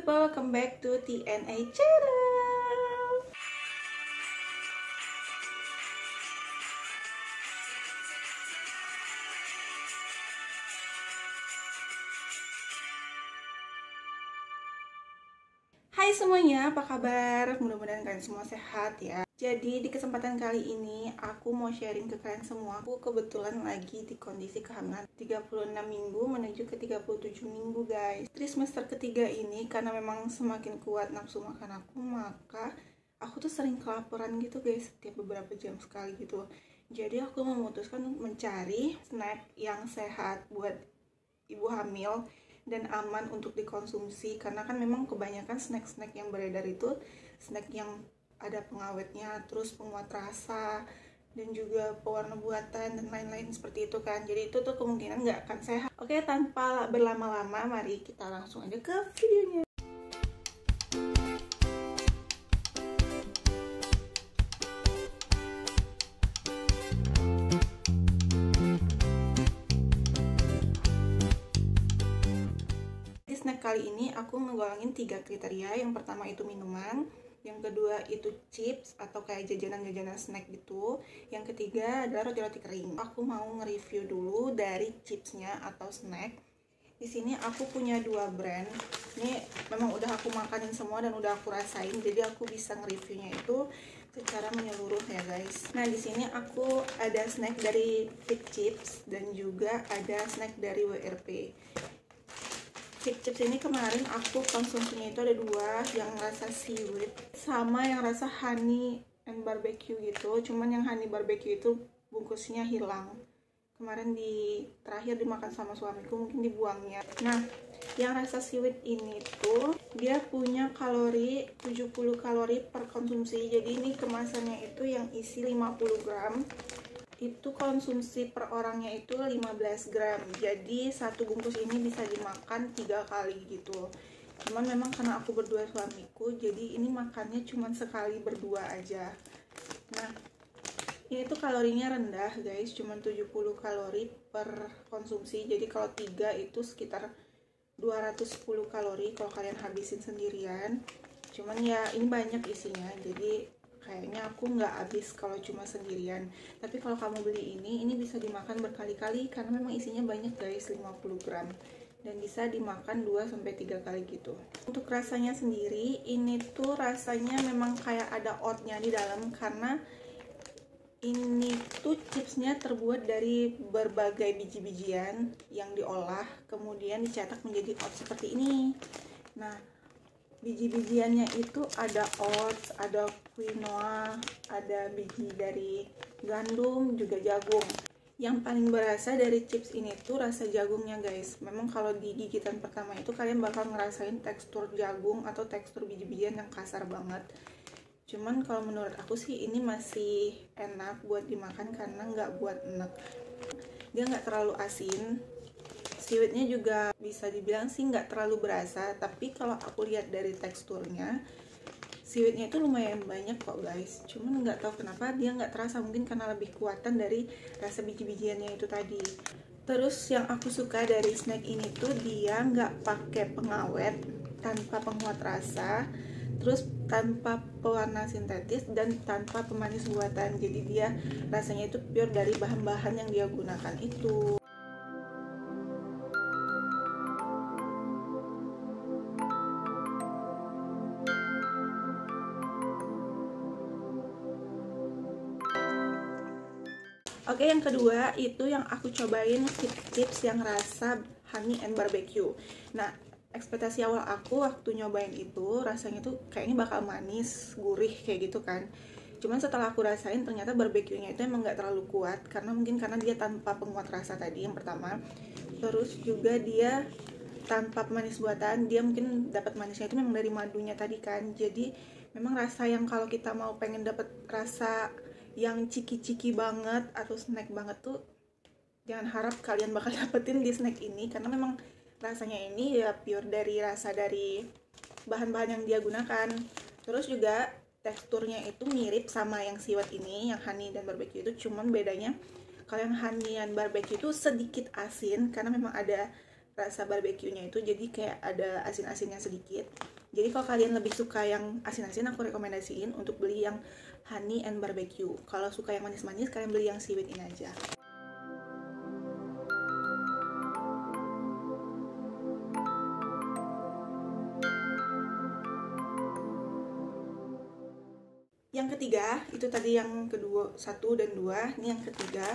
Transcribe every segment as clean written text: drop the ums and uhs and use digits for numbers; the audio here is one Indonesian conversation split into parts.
people, welcome back to TNA channel. Hai semuanya, apa kabar? Mudah-mudahan kalian semua sehat ya. Jadi di kesempatan kali ini aku mau sharing ke kalian semua. Aku kebetulan lagi di kondisi kehamilan 36 minggu menuju ke 37 minggu guys. Di semester ketiga ini karena memang semakin kuat nafsu makan aku, maka aku tuh sering kelaparan gitu guys, setiap beberapa jam sekali gitu. Jadi aku memutuskan untuk mencari snack yang sehat buat ibu hamil dan aman untuk dikonsumsi, karena kan memang kebanyakan snack-snack yang beredar itu snack yang ada pengawetnya, terus penguat rasa, dan juga pewarna buatan dan lain-lain seperti itu kan. Jadi itu tuh kemungkinan nggak akan sehat. Oke, tanpa berlama-lama mari kita langsung aja ke videonya. Di snack kali ini aku ngegolongin 3 kriteria. Yang pertama itu minuman, yang kedua itu chips atau kayak jajanan-jajanan snack gitu, yang ketiga adalah roti-roti kering. Aku mau nge-review dulu dari chipsnya atau snack. Di sini aku punya 2 brand. Ini memang udah aku makanin semua dan udah aku rasain, jadi aku bisa nge-reviewnya itu secara menyeluruh ya guys. Nah, di sini aku ada snack dari Fit Chips dan juga ada snack dari WRP. Fit Chips ini kemarin aku konsumsinya itu ada 2, yang rasa seaweed sama yang rasa honey and barbecue gitu. Cuman yang honey barbecue itu bungkusnya hilang. Kemarin terakhir dimakan sama suamiku, mungkin dibuangnya. Nah, yang rasa seaweed ini tuh dia punya kalori 70 kalori per konsumsi. Jadi ini kemasannya itu yang isi 50 gram. Itu konsumsi per orangnya itu 15 gram. Jadi satu bungkus ini bisa dimakan 3 kali gitu. Cuman memang karena aku berdua suamiku, jadi ini makannya cuman sekali berdua aja. Nah, ini tuh kalorinya rendah guys, cuman 70 kalori per konsumsi. Jadi kalau 3 itu sekitar 210 kalori kalau kalian habisin sendirian. Cuman ya ini banyak isinya, jadi kayaknya aku nggak habis kalau cuma sendirian. Tapi kalau kamu beli ini bisa dimakan berkali-kali karena memang isinya banyak guys, 50 gram. Dan bisa dimakan 2-3 kali gitu. Untuk rasanya sendiri, ini tuh rasanya memang kayak ada oatnya di dalam, karena ini tuh chipsnya terbuat dari berbagai biji-bijian yang diolah, kemudian dicetak menjadi oat seperti ini. Nah, biji-bijiannya itu ada oats, ada quinoa, ada biji dari gandum, juga jagung. Yang paling berasa dari chips ini tuh rasa jagungnya guys. Memang kalau di gigitan pertama itu kalian bakal ngerasain tekstur jagung atau tekstur biji-bijian yang kasar banget. Cuman kalau menurut aku sih ini masih enak buat dimakan karena nggak buat enak. Dia nggak terlalu asin. Seaweednya juga bisa dibilang sih nggak terlalu berasa, tapi kalau aku lihat dari teksturnya, seaweednya itu lumayan banyak kok guys. Cuman nggak tahu kenapa dia nggak terasa, mungkin karena lebih kuatan dari rasa biji-bijiannya itu tadi. Terus yang aku suka dari snack ini tuh dia nggak pakai pengawet, tanpa penguat rasa, terus tanpa pewarna sintetis dan tanpa pemanis buatan. Jadi dia rasanya itu pure dari bahan-bahan yang dia gunakan itu. Oke, yang kedua itu yang aku cobain Fit Chips yang rasa honey and barbecue. Nah, ekspektasi awal aku waktu nyobain itu rasanya tuh kayaknya bakal manis, gurih kayak gitu kan. Cuman setelah aku rasain ternyata barbeque-nya itu emang nggak terlalu kuat, karena mungkin karena dia tanpa penguat rasa tadi yang pertama. Terus juga dia tanpa pemanis buatan, dia mungkin dapat manisnya itu memang dari madunya tadi kan. Jadi memang rasa yang kalau kita mau pengen dapat rasa yang ciki-ciki banget atau snack banget tuh jangan harap kalian bakal dapetin di snack ini, karena memang rasanya ini ya pure dari rasa dari bahan-bahan yang dia gunakan. Terus juga teksturnya itu mirip sama yang seaweed ini, yang honey dan barbecue itu, cuman bedanya kalau yang honey dan barbecue itu sedikit asin karena memang ada rasa barbeque-nya itu, jadi kayak ada asin-asinnya sedikit. Jadi kalau kalian lebih suka yang asin-asin, aku rekomendasiin untuk beli yang honey and barbecue. Kalau suka yang manis-manis, kalian beli yang seaweed ini aja. Yang ketiga, itu tadi yang kedua, 1 dan 2. Ini yang ketiga.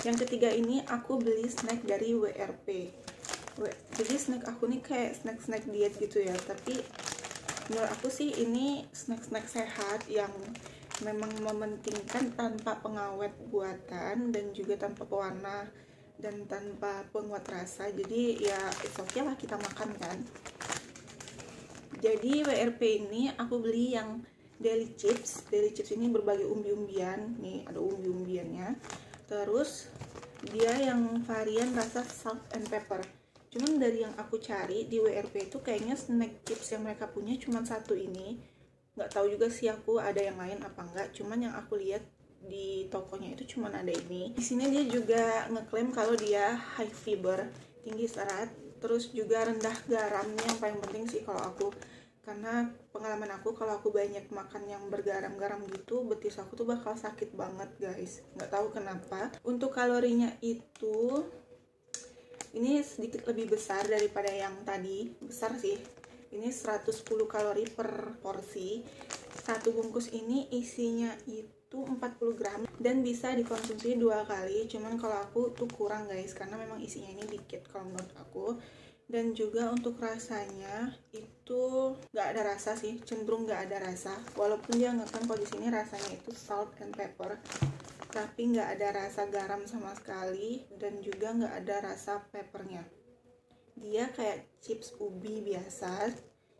Yang ketiga ini aku beli snack dari WRP. Jadi snack aku nih kayak snack-snack diet gitu ya, tapi menurut aku sih ini snack-snack sehat yang memang mementingkan tanpa pengawet buatan dan juga tanpa pewarna dan tanpa penguat rasa. Jadi ya it's okay lah kita makan kan. Jadi WRP ini aku beli yang Daily Chips. Daily Chips ini berbagai umbi-umbian. Nih ada umbi-umbiannya. Terus dia yang varian rasa salt and pepper. Cuman dari yang aku cari di WRP itu kayaknya snack chips yang mereka punya cuma satu ini. Nggak tahu juga sih aku ada yang lain apa enggak. Cuman yang aku lihat di tokonya itu cuma ada ini. Di sini dia juga ngeklaim kalau dia high fiber, tinggi serat, terus juga rendah garamnya yang paling penting sih kalau aku. Karena pengalaman aku kalau aku banyak makan yang bergaram-garam gitu, betis aku tuh bakal sakit banget guys. Nggak tahu kenapa. Untuk kalorinya itu ini sedikit lebih besar daripada yang tadi. Besar sih. Ini 110 kalori per porsi. Satu bungkus ini isinya itu 40 gram dan bisa dikonsumsi 2 kali. Cuman kalau aku tuh kurang guys, karena memang isinya ini dikit kalau menurut aku. Dan juga untuk rasanya itu nggak ada rasa sih, cenderung nggak ada rasa. Walaupun dia ngeklaim kalau di sini rasanya itu salt and pepper, tapi nggak ada rasa garam sama sekali dan juga nggak ada rasa peppernya. Dia kayak chips ubi biasa,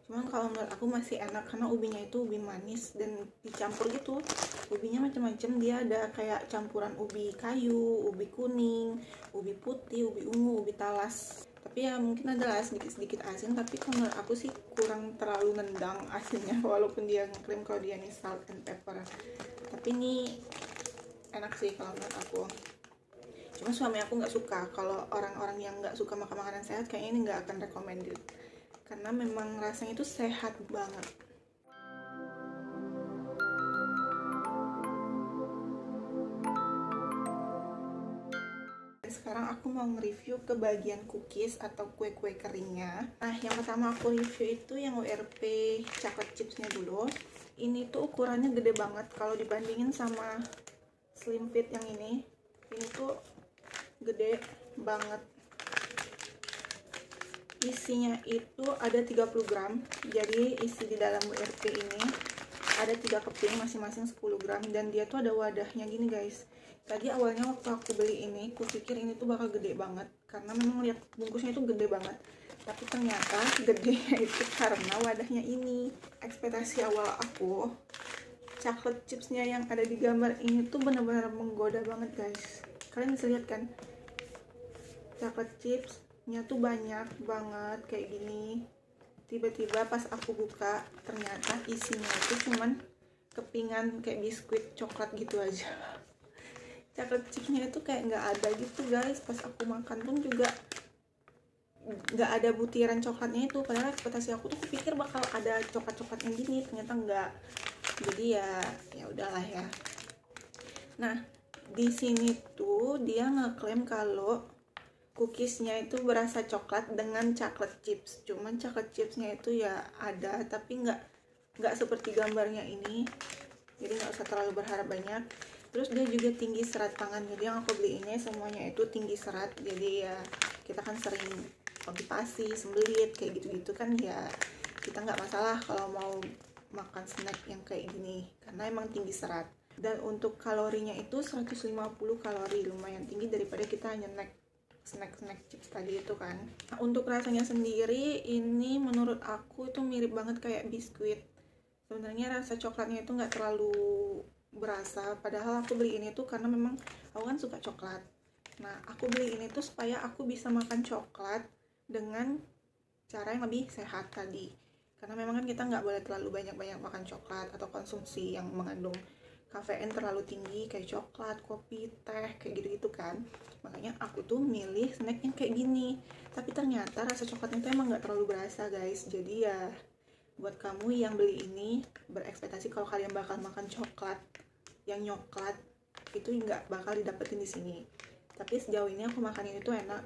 cuman kalau menurut aku masih enak karena ubinya itu ubi manis dan dicampur gitu. Ubinya macam-macam, dia ada kayak campuran ubi kayu, ubi kuning, ubi putih, ubi ungu, ubi talas. Tapi ya mungkin adalah sedikit-sedikit asin, tapi kalau menurut aku sih kurang terlalu nendang asinnya, walaupun dia ngeklaim kalau dia nih salt and pepper. Tapi ini enak sih kalau menurut aku. Cuma suami aku nggak suka. Kalau orang-orang yang nggak suka makan makanan sehat kayaknya ini nggak akan recommended, karena memang rasanya itu sehat banget. Sekarang aku mau nge-review ke bagian cookies atau kue-kue keringnya. Nah, yang pertama aku review itu yang WRP chocolate chipsnya dulu. Ini tuh ukurannya gede banget kalau dibandingin sama Slim Fit yang ini. Ini tuh gede banget. Isinya itu ada 30 gram. Jadi isi di dalam WRP ini ada 3 keping masing-masing 10 gram dan dia tuh ada wadahnya gini guys. Tadi awalnya waktu aku beli ini, aku pikir ini tuh bakal gede banget karena memang lihat bungkusnya itu gede banget. Tapi ternyata gedenya itu karena wadahnya ini. Ekspektasi awal aku, chocolate chipsnya yang ada di gambar ini tuh benar-benar menggoda banget guys. Kalian bisa lihat kan? Chocolate chipsnya tuh banyak banget kayak gini. Tiba-tiba pas aku buka, ternyata isinya itu cuman kepingan kayak biskuit coklat gitu aja. Chocolate chipsnya itu kayak nggak ada gitu guys. Pas aku makan pun juga nggak ada butiran coklatnya itu. Padahal ekspektasi aku tuh pikir bakal ada coklat-coklat yang gini, ternyata nggak. Jadi ya udahlah ya. Nah, di sini tuh dia ngeklaim kalau cookiesnya itu berasa coklat dengan chocolate chips. Cuman chocolate chipsnya itu ya ada, tapi nggak seperti gambarnya ini. Jadi nggak usah terlalu berharap banyak. Terus dia juga tinggi serat pangan. Jadi yang aku beli ini semuanya itu tinggi serat. Jadi ya kita kan sering konstipasi, sembelit kayak gitu-gitu kan, ya kita nggak masalah kalau mau makan snack yang kayak gini karena emang tinggi serat. Dan untuk kalorinya itu 150 kalori, lumayan tinggi daripada kita hanya snack chips tadi itu kan. Nah, untuk rasanya sendiri ini menurut aku itu mirip banget kayak biskuit. Sebenarnya rasa coklatnya itu nggak terlalu berasa, padahal aku beli ini tuh karena memang aku kan suka coklat. Nah, aku beli ini tuh supaya aku bisa makan coklat dengan cara yang lebih sehat tadi. Karena memang kan kita nggak boleh terlalu banyak-banyak makan coklat atau konsumsi yang mengandung kafein terlalu tinggi kayak coklat, kopi, teh, kayak gitu-gitu kan. Makanya aku tuh milih snack yang kayak gini. Tapi ternyata rasa coklatnya tuh emang nggak terlalu berasa guys. Jadi ya buat kamu yang beli ini berekspektasi kalau kalian bakal makan coklat yang nyoklat itu nggak bakal didapetin di sini. Tapi sejauh ini aku makan ini tuh enak.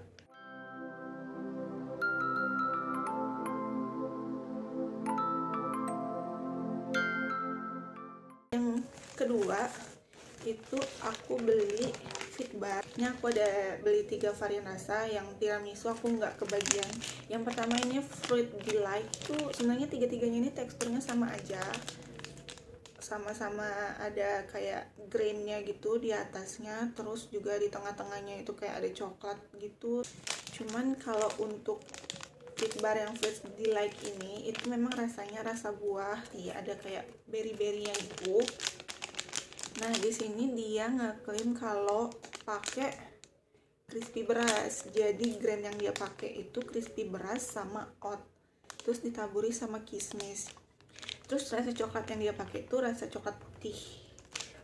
Yang kedua itu aku beli Fitbar-nya. Aku ada beli 3 varian rasa. Yang tiramisu aku nggak kebagian. Yang pertama ini Fruit Delight tuh sebenarnya tiga-tiganya ini teksturnya sama aja, sama-sama ada kayak grainnya gitu di atasnya, terus juga di tengah-tengahnya itu kayak ada coklat gitu. Cuman kalau untuk Fitbar yang Fruit Delight ini itu memang rasanya rasa buah, iya ada kayak berry-berrynya gitu. Nah, di sini dia ngeklaim kalau pakai crispy beras. Jadi grain yang dia pakai itu crispy beras sama oat. Terus ditaburi sama kismis. Terus rasa coklat yang dia pakai itu rasa coklat putih.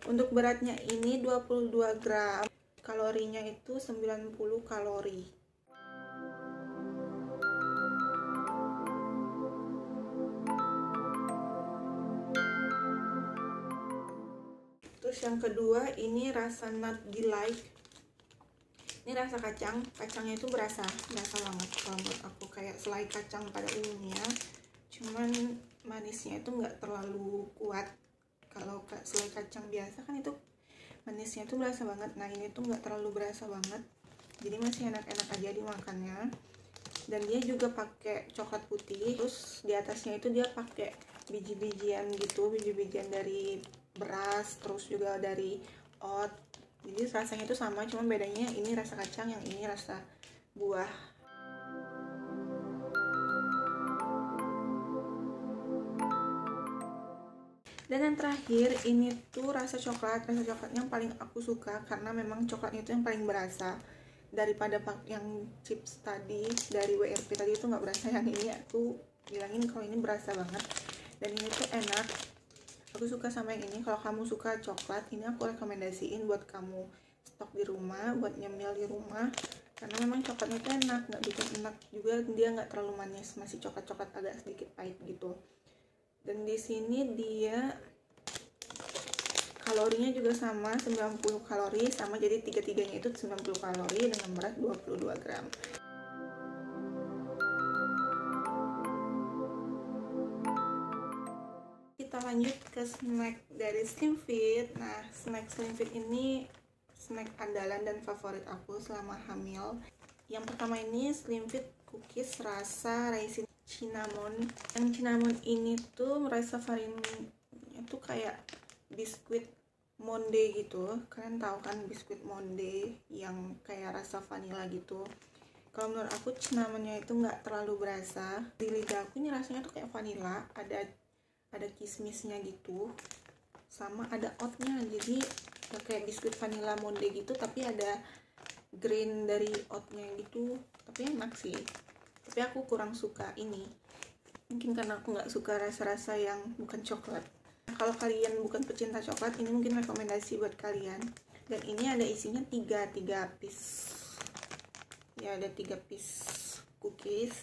Untuk beratnya ini 22 gram. Kalorinya itu 90 kalori. Terus yang kedua ini rasa Nut Delight. Ini rasa kacang, kacangnya itu berasa banget kalau menurut aku, kayak selai kacang pada umumnya. Cuman manisnya itu nggak terlalu kuat. Kalau selai kacang biasa kan itu manisnya itu berasa banget. Nah ini tuh nggak terlalu berasa banget. Jadi masih enak-enak aja dimakannya. Dan dia juga pakai coklat putih. Terus di atasnya itu dia pakai biji-bijian gitu, biji-bijian dari beras, terus juga dari oat. Jadi rasanya itu sama, cuma bedanya ini rasa kacang, yang ini rasa buah. Dan yang terakhir ini tuh rasa coklat yang paling aku suka karena memang coklatnya itu yang paling berasa daripada yang chips tadi dari WRP tadi itu nggak berasa. Yang ini aku bilangin kalau ini berasa banget dan ini tuh enak. Aku suka sama yang ini. Kalau kamu suka coklat, ini aku rekomendasiin buat kamu stok di rumah, buat nyemil di rumah, karena memang coklatnya itu enak, nggak bikin enak juga, dia nggak terlalu manis, masih coklat-coklat agak sedikit pahit gitu. Dan di sini dia kalorinya juga sama, 90 kalori, sama, jadi tiga-tiganya itu 90 kalori dengan berat 22 gram. Kita lanjut ke snack dari Slimfit. Nah, snack Slimfit ini snack andalan dan favorit aku selama hamil. Yang pertama ini Slimfit cookies rasa raisin cinnamon. Yang cinnamon ini tuh rasa variannya tuh kayak biskuit monde gitu. Kalian tahu kan biskuit monde yang kayak rasa vanilla gitu. Kalau menurut aku cinnamonnya itu nggak terlalu berasa. Di lidah aku ini rasanya tuh kayak vanilla, ada kismisnya gitu, sama ada oatnya. Jadi kayak biskuit vanilla monde gitu, tapi ada grain dari oatnya gitu. Tapi enak sih, tapi aku kurang suka ini, mungkin karena aku nggak suka rasa-rasa yang bukan coklat. Kalau kalian bukan pecinta coklat, ini mungkin rekomendasi buat kalian. Dan ini ada isinya 3 piece ya, ada 3 piece cookies.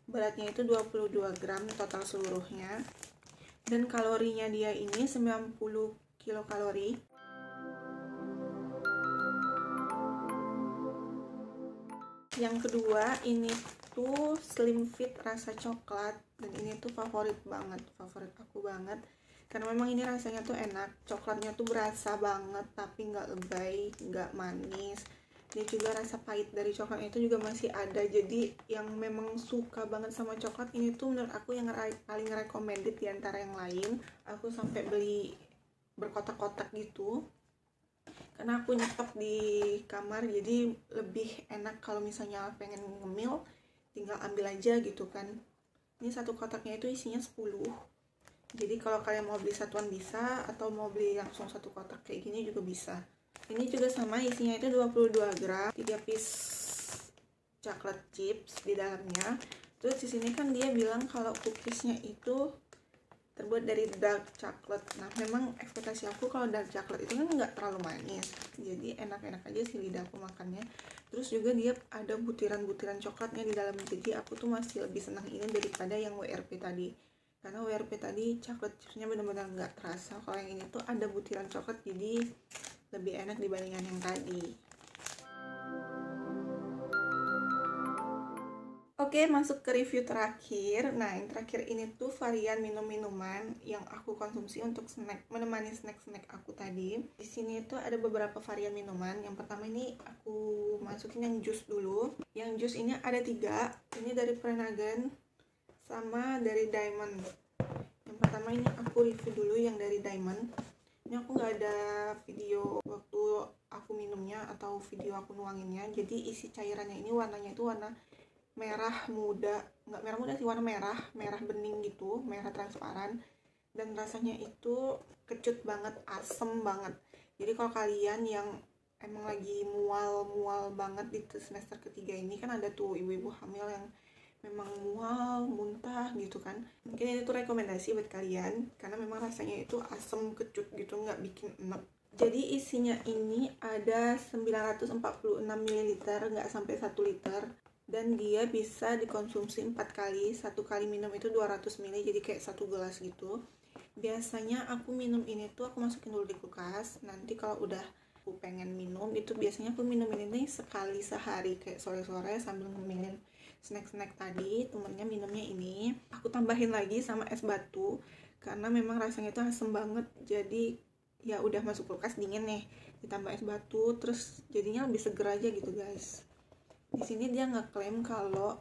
Beratnya itu 22 gram total seluruhnya. Dan kalorinya dia ini 90 kilokalori. Yang kedua ini tuh Slimfit rasa coklat, dan ini tuh favorit aku banget karena memang ini rasanya tuh enak. Coklatnya tuh berasa banget tapi nggak lebay, nggak manis. Dia juga rasa pahit dari coklatnya itu juga masih ada. Jadi yang memang suka banget sama coklat, ini tuh menurut aku yang paling recommended di antara yang lain. Aku sampai beli berkotak-kotak gitu karena aku nyetok di kamar, jadi lebih enak kalau misalnya pengen ngemil tinggal ambil aja gitu kan. Ini satu kotaknya itu isinya 10. Jadi kalau kalian mau beli satuan bisa, atau mau beli langsung satu kotak kayak gini juga bisa. Ini juga sama, isinya itu 22 gram, 3 piece chocolate chips di dalamnya. Terus di sini kan dia bilang kalau cookiesnya itu terbuat dari dark chocolate. Nah memang ekspektasi aku kalau dark chocolate itu kan nggak terlalu manis, jadi enak-enak aja sih lidah aku makannya. Terus juga dia ada butiran-butiran coklatnya di dalam, jadi aku tuh masih lebih senang ini daripada yang WRP tadi, karena WRP tadi chocolate chipsnya benar-benar nggak terasa. Kalau yang ini tuh ada butiran coklat, jadi lebih enak dibandingkan yang tadi. Oke, masuk ke review terakhir. Nah, yang terakhir ini tuh varian minum-minuman yang aku konsumsi untuk snack, menemani snack-snack aku tadi. Di sini tuh ada beberapa varian minuman. Yang pertama ini aku masukin yang jus dulu. Yang jus ini ada 3. Ini dari Prenagen sama dari Diamond. Yang pertama ini aku review dulu yang dari Diamond. Ini aku nggak ada video waktu aku minumnya atau video aku nuanginnya. Jadi isi cairannya ini warnanya itu warna merah muda, nggak merah muda sih, warna merah bening gitu, merah transparan, dan rasanya itu kecut banget, asem banget. Jadi kalau kalian yang emang lagi mual banget di semester ketiga ini, kan ada tuh ibu-ibu hamil yang memang mual, muntah gitu kan, mungkin ini tuh rekomendasi buat kalian, karena memang rasanya itu asem, kecut gitu, nggak bikin enek. Jadi isinya ini ada 946 ml, nggak sampai 1 liter. Dan dia bisa dikonsumsi 4 kali. Satu kali minum itu 200 ml, jadi kayak 1 gelas gitu. Biasanya aku minum ini tuh aku masukin dulu di kulkas. Nanti kalau udah aku pengen minum, itu biasanya aku minum ini sekali sehari, kayak sore-sore sambil ngemilin snack-snack tadi. Temennya minumnya ini. Aku tambahin lagi sama es batu, karena memang rasanya itu asem banget. Jadi ya udah masuk kulkas dingin nih, ditambah es batu, terus jadinya lebih seger aja gitu guys. Di sini dia ngeklaim kalau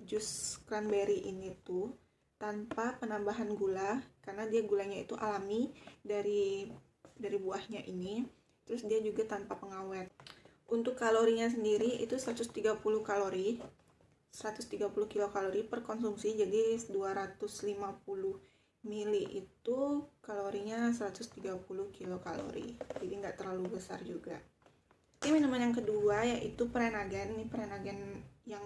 jus cranberry ini tuh tanpa penambahan gula, karena dia gulanya itu alami dari buahnya ini. Terus dia juga tanpa pengawet. Untuk kalorinya sendiri itu 130 kalori, 130 kilokalori per konsumsi, jadi 250 mili itu kalorinya 130 kilokalori, jadi nggak terlalu besar juga. Ini minuman yang kedua yaitu Prenagen. Ini Prenagen yang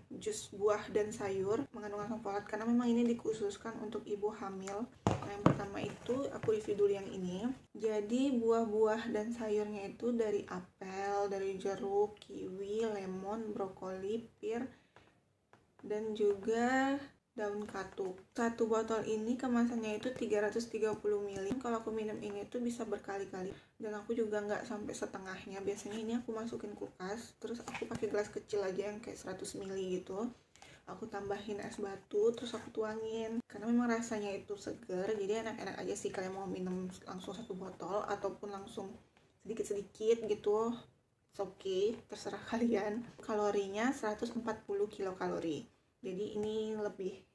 jus buah dan sayur mengandung asam folat, karena memang ini dikhususkan untuk ibu hamil. Nah, yang pertama itu aku review dulu yang ini. Jadi buah-buah dan sayurnya itu dari apel, dari jeruk, kiwi, lemon, brokoli, pir, dan juga daun katuk. Satu botol ini kemasannya itu 330 ml. Kalau aku minum ini tuh bisa berkali-kali, dan aku juga nggak sampai setengahnya. Biasanya ini aku masukin kulkas, terus aku pakai gelas kecil aja yang kayak 100 ml gitu. Aku tambahin es batu, terus aku tuangin, karena memang rasanya itu seger, jadi enak-enak aja sih. Kalian mau minum langsung 1 botol ataupun langsung sedikit-sedikit gitu, oke, terserah kalian. Kalorinya 140 kilokalori, jadi ini lebih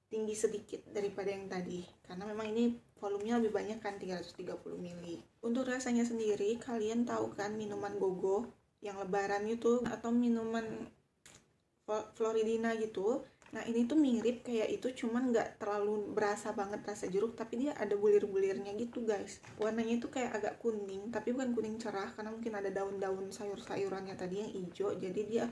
tinggi sedikit daripada yang tadi, karena memang ini volumenya lebih banyak kan, 330 ml. Untuk rasanya sendiri, kalian tahu kan minuman gogo yang lebaran itu, atau minuman Floridina gitu. Nah ini tuh mirip kayak itu, cuman nggak terlalu berasa banget rasa jeruk, tapi dia ada bulir-bulirnya gitu guys. Warnanya itu kayak agak kuning, tapi bukan kuning cerah, karena mungkin ada daun-daun sayur-sayurannya tadi yang hijau, jadi dia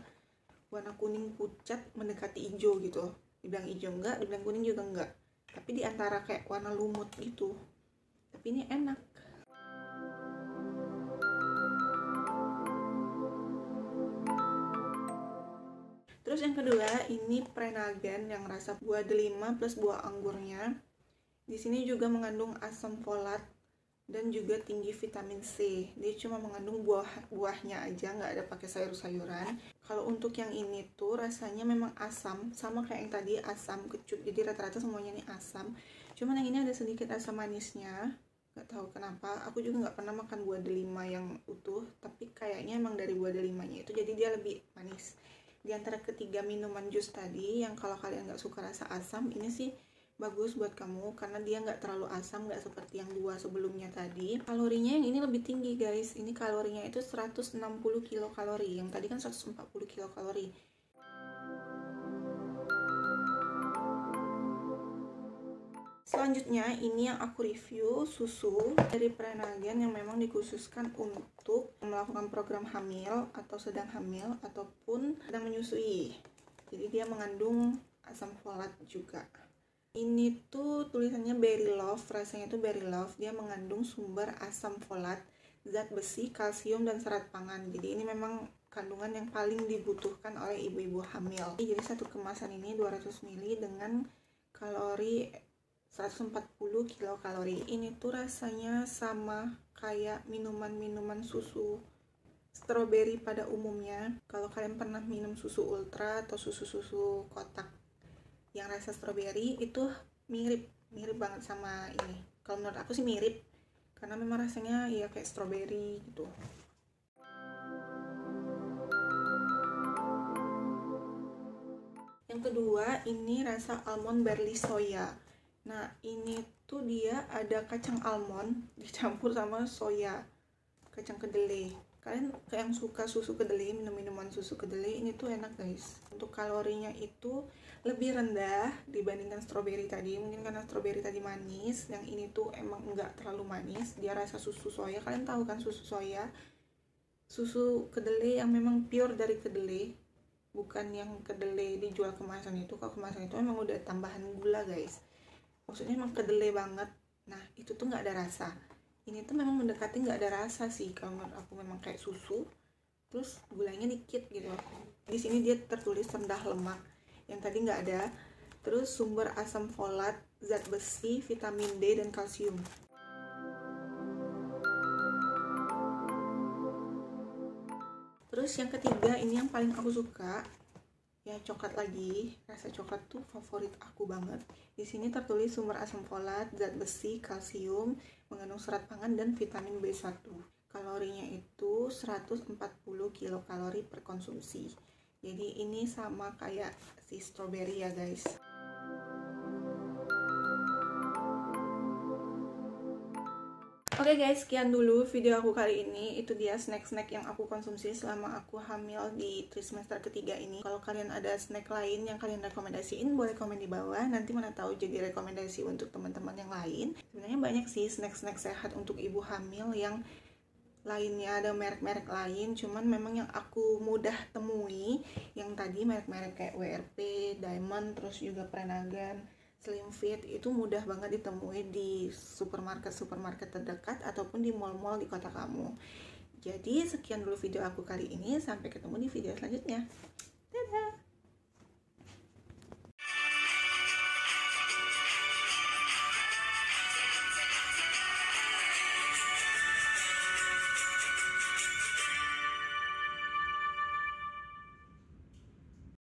warna kuning pucat mendekati hijau gitu. Dibilang hijau enggak, dibilang kuning juga enggak, tapi di antara kayak warna lumut gitu. Tapi ini enak. Terus yang kedua ini Prenagen yang rasa buah delima plus buah anggurnya. Di sini juga mengandung asam folat dan juga tinggi vitamin C. Dia cuma mengandung buahnya aja, nggak ada pakai sayur-sayuran. Kalau untuk yang ini tuh rasanya memang asam, sama kayak yang tadi, asam kecut. Jadi rata-rata semuanya ini asam. Cuman yang ini ada sedikit asam manisnya. Nggak tahu kenapa. Aku juga nggak pernah makan buah delima yang utuh, tapi kayaknya emang dari buah delimanya itu, jadi dia lebih manis. Di antara ketiga minuman jus tadi, yang kalau kalian nggak suka rasa asam, ini sih bagus buat kamu, karena dia nggak terlalu asam, nggak seperti yang dua sebelumnya tadi. Kalorinya yang ini lebih tinggi guys, ini kalorinya itu 160 kilokalori, yang tadi kan 140 kilokalori. Selanjutnya ini yang aku review, susu dari Prenagen yang memang dikhususkan untuk melakukan program hamil atau sedang hamil ataupun sedang menyusui. Jadi dia mengandung asam folat juga. Ini tuh tulisannya Berry Love, rasanya tuh Berry Love. Dia mengandung sumber asam folat, zat besi, kalsium, dan serat pangan. Jadi ini memang kandungan yang paling dibutuhkan oleh ibu-ibu hamil. Jadi satu kemasan ini 200 ml dengan kalori 140 kilokalori. Ini tuh rasanya sama kayak minuman-minuman susu strawberry pada umumnya. Kalau kalian pernah minum susu ultra atau susu-susu kotak yang rasa strawberry, itu mirip banget sama ini. Kalau menurut aku sih mirip, karena memang rasanya ya kayak strawberry gitu. Yang kedua ini rasa almond barley soya. Nah ini tuh dia ada kacang almond dicampur sama soya, kacang kedelai. Kalian yang suka susu kedelai, minum-minuman susu kedelai, ini tuh enak guys. Untuk kalorinya itu lebih rendah dibandingkan strawberry tadi. Mungkin karena strawberry tadi manis, yang ini tuh emang enggak terlalu manis. Dia rasa susu soya. Kalian tahu kan susu soya, susu kedelai yang memang pure dari kedelai, bukan yang kedelai dijual kemasan itu. Kalau kemasan itu memang udah tambahan gula guys, maksudnya emang kedelai banget. Nah itu tuh nggak ada rasa. Ini tuh memang mendekati nggak ada rasa sih kalau menurut aku, memang kayak susu terus gulanya dikit gitu. Di sini dia tertulis rendah lemak, yang tadi nggak ada. Terus sumber asam folat, zat besi, vitamin D, dan kalsium. Terus yang ketiga ini yang paling aku suka, ya coklat lagi. Rasa coklat tuh favorit aku banget. Di sini tertulis sumber asam folat, zat besi, kalsium, mengandung serat pangan, dan vitamin B1. Kalorinya itu 140 kilokalori per konsumsi. Jadi ini sama kayak si strawberry ya guys. Oke guys, sekian dulu video aku kali ini. Itu dia snack-snack yang aku konsumsi selama aku hamil di trimester ketiga ini. Kalau kalian ada snack lain yang kalian rekomendasiin, boleh komen di bawah. Nanti mana tahu jadi rekomendasi untuk teman-teman yang lain. Sebenarnya banyak sih snack-snack sehat untuk ibu hamil yang lainnya, ada merek-merek lain. Cuman memang yang aku mudah temui yang tadi merek-merek kayak WRP, Diamond, terus juga Prenagan, Slim Fit, itu mudah banget ditemui di supermarket terdekat ataupun di mall-mall di kota kamu. Jadi sekian dulu video aku kali ini, sampai ketemu di video selanjutnya. Dadah!